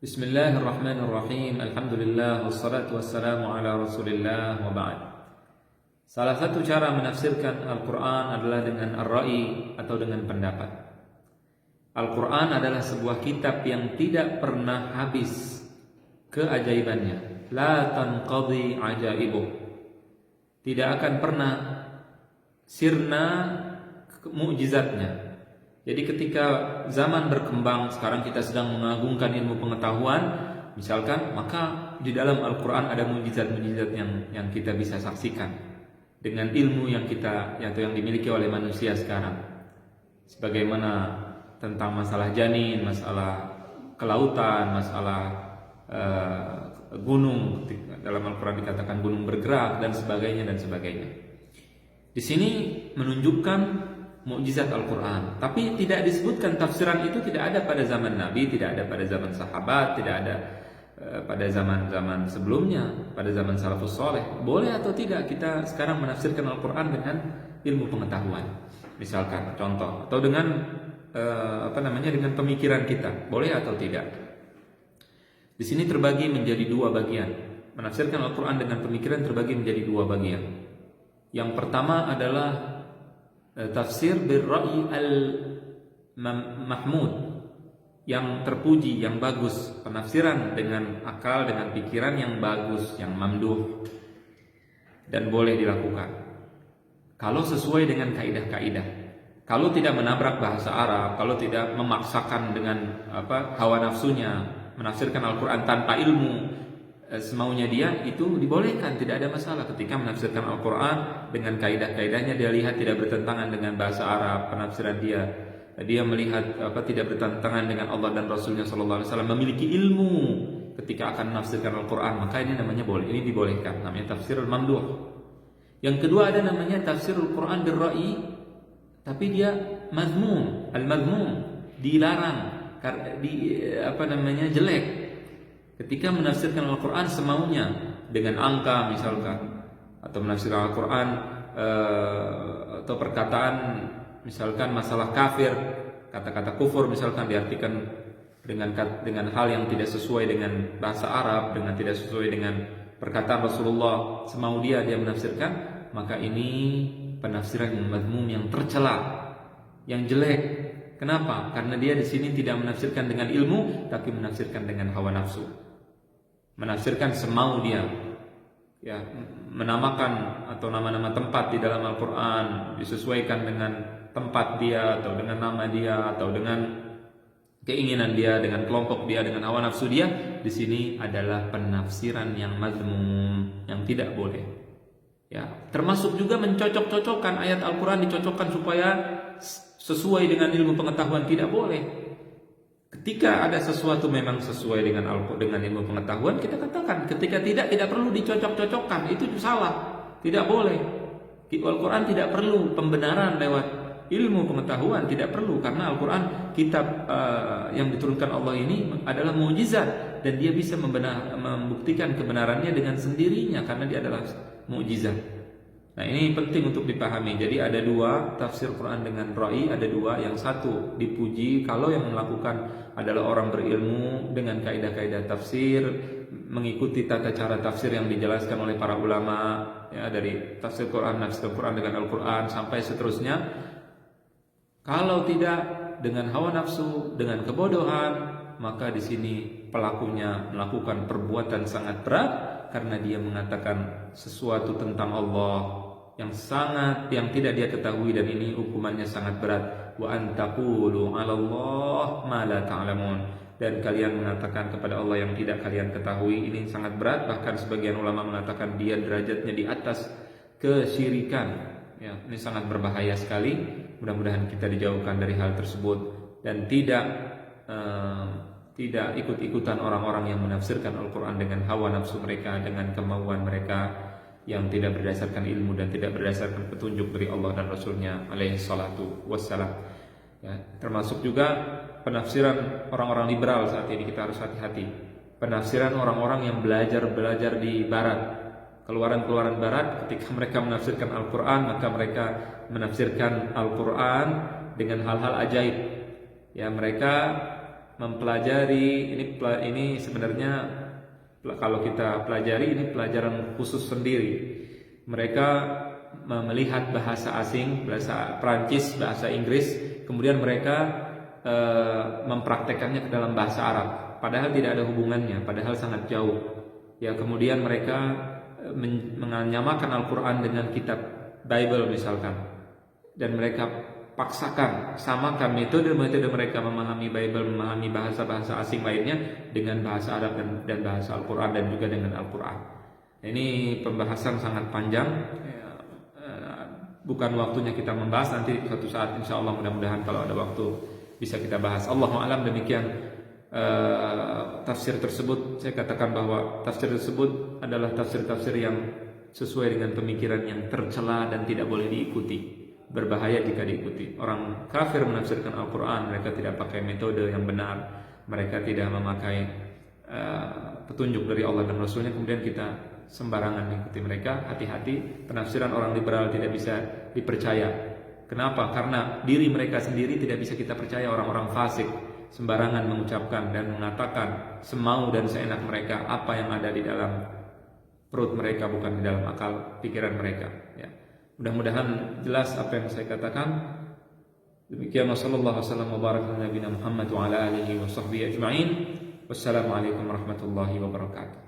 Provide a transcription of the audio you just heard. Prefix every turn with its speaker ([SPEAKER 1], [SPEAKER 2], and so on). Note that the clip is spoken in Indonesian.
[SPEAKER 1] Bismillahirrahmanirrahim. Alhamdulillah wassalatu wassalamu ala Rasulillah wa ba'd. Salah satu cara menafsirkan Al-Qur'an adalah dengan ar-ra'i atau dengan pendapat. Al-Qur'an adalah sebuah kitab yang tidak pernah habis keajaibannya. La tanqadhi ajaibuh. Tidak akan pernah sirna mukjizatnya. Jadi ketika zaman berkembang, sekarang kita sedang mengagungkan ilmu pengetahuan, misalkan, maka di dalam Al-Quran ada mukjizat-mukjizat yang kita bisa saksikan dengan ilmu yang dimiliki oleh manusia sekarang. Sebagaimana tentang masalah janin, masalah kelautan, masalah gunung, dalam Al-Quran dikatakan gunung bergerak dan sebagainya dan sebagainya. Di sini menunjukkan mukjizat Al-Quran, tapi tidak disebutkan tafsiran itu tidak ada pada zaman Nabi, tidak ada pada zaman sahabat, tidak ada pada zaman-zaman sebelumnya, pada zaman salafus soleh. Boleh atau tidak kita sekarang menafsirkan Al-Quran dengan ilmu pengetahuan, misalkan contoh, atau dengan dengan pemikiran kita, boleh atau tidak? Di sini terbagi menjadi dua bagian. Menafsirkan Al-Quran dengan pemikiran terbagi menjadi dua bagian. Yang pertama adalah tafsir bir-ra'i al-mahmud, yang terpuji, yang bagus, penafsiran dengan akal, dengan pikiran yang bagus, yang mamduh, dan boleh dilakukan kalau sesuai dengan kaidah-kaidah, kalau tidak menabrak bahasa Arab, kalau tidak memaksakan dengan hawa nafsunya, menafsirkan Al-Quran tanpa ilmu, semaunya dia, itu dibolehkan, tidak ada masalah. Ketika menafsirkan Al-Quran dengan kaidah-kaidahnya, dia lihat tidak bertentangan dengan bahasa Arab, penafsiran dia melihat tidak bertentangan dengan Allah dan Rasulnya SAW, memiliki ilmu ketika akan menafsirkan Al-Quran, maka ini namanya boleh, ini dibolehkan, namanya tafsir al-mamduh. Yang kedua ada namanya tafsir Al-Quran bir-ra'i, tapi dia mazmum, al-mazmum, dilarang, jelek. Ketika menafsirkan Al-Quran semaunya, dengan angka misalkan, atau menafsirkan Al-Quran atau perkataan misalkan masalah kafir, kata-kata kufur misalkan diartikan dengan hal yang tidak sesuai dengan bahasa Arab, dengan tidak sesuai dengan perkataan Rasulullah, semau dia menafsirkan, maka ini penafsiran yang mazmum, yang tercela, yang jelek. Kenapa? Karena dia di sini tidak menafsirkan dengan ilmu, tapi menafsirkan dengan hawa nafsu. Menafsirkan semau dia, menamakan atau nama-nama tempat di dalam Al-Quran disesuaikan dengan tempat dia, atau dengan nama dia, atau dengan keinginan dia, dengan kelompok dia, dengan hawa nafsu dia. Di sini adalah penafsiran yang mazmum, yang tidak boleh. Termasuk juga mencocok-cocokkan ayat Al-Quran, dicocokkan supaya sesuai dengan ilmu pengetahuan, tidak boleh. Ketika ada sesuatu memang sesuai dengan ilmu pengetahuan, kita katakan. Ketika tidak perlu dicocok-cocokkan, itu salah, tidak boleh. Al-Quran tidak perlu pembenaran lewat ilmu pengetahuan, tidak perlu, karena Al-Quran kitab yang diturunkan Allah ini adalah mukjizat, dan dia bisa membuktikan kebenarannya dengan sendirinya karena dia adalah mukjizat. Nah, ini penting untuk dipahami. Jadi ada dua tafsir Quran dengan ra'i, ada dua. Yang satu dipuji kalau yang melakukan adalah orang berilmu dengan kaidah-kaidah tafsir, mengikuti tata cara tafsir yang dijelaskan oleh para ulama, dari tafsir Quran dengan Al-Quran sampai seterusnya. Kalau tidak, dengan hawa nafsu, dengan kebodohan, maka di sini pelakunya melakukan perbuatan sangat berat, karena dia mengatakan sesuatu tentang Allah yang tidak dia ketahui, dan ini hukumannya sangat berat. Wa antaqulu 'ala Allah ma la ta'lamun, dan kalian mengatakan kepada Allah yang tidak kalian ketahui, ini sangat berat. Bahkan sebagian ulama mengatakan dia derajatnya di atas kesyirikan. Ini sangat berbahaya sekali. Mudah-mudahan kita dijauhkan dari hal tersebut dan tidak ikut-ikutan orang-orang yang menafsirkan Al-Quran dengan hawa nafsu mereka, dengan kemauan mereka yang tidak berdasarkan ilmu dan tidak berdasarkan petunjuk dari Allah dan Rasulnya alaihi salatu wassalam. Termasuk juga penafsiran orang-orang liberal saat ini, kita harus hati-hati. Penafsiran orang-orang yang belajar di barat, keluaran barat, ketika mereka menafsirkan Al-Quran, maka mereka menafsirkan Al-Quran dengan hal-hal ajaib. Mereka mempelajari ini sebenarnya kalau kita pelajari ini pelajaran khusus sendiri. Mereka melihat bahasa asing, bahasa Prancis, bahasa Inggris, kemudian mereka mempraktekannya ke dalam bahasa Arab, padahal tidak ada hubungannya, padahal sangat jauh. Ya, kemudian mereka menyamakan Al-Quran dengan kitab Bible misalkan, dan mereka paksakan samakan metode mereka memahami Bible, memahami bahasa-bahasa asing lainnya dengan bahasa Arab dan bahasa Al-Quran, dan juga dengan Al-Quran. Ini pembahasan sangat panjang, bukan waktunya kita membahas. Nanti suatu saat insya Allah mudah-mudahan kalau ada waktu bisa kita bahas. Allahu a'lam. Demikian tafsir tersebut. Saya katakan bahwa tafsir tersebut adalah tafsir-tafsir yang sesuai dengan pemikiran yang tercela dan tidak boleh diikuti, berbahaya jika diikuti. Orang kafir menafsirkan Al-Quran, mereka tidak pakai metode yang benar, mereka tidak memakai petunjuk dari Allah dan Rasulnya, kemudian kita sembarangan mengikuti mereka. Hati-hati, penafsiran orang liberal tidak bisa dipercaya. Kenapa? Karena diri mereka sendiri tidak bisa kita percaya. Orang-orang fasik sembarangan mengucapkan dan mengatakan semau dan seenak mereka apa yang ada di dalam perut mereka, bukan di dalam akal pikiran mereka. Ya. Mudah-mudahan jelas apa yang saya katakan. Demikian, wasallallahu wasallam wa baraka ala nabiyina Muhammad wa ala alihi wa sahbihi ajma'in. Wassalamualaikum warahmatullahi wabarakatuh.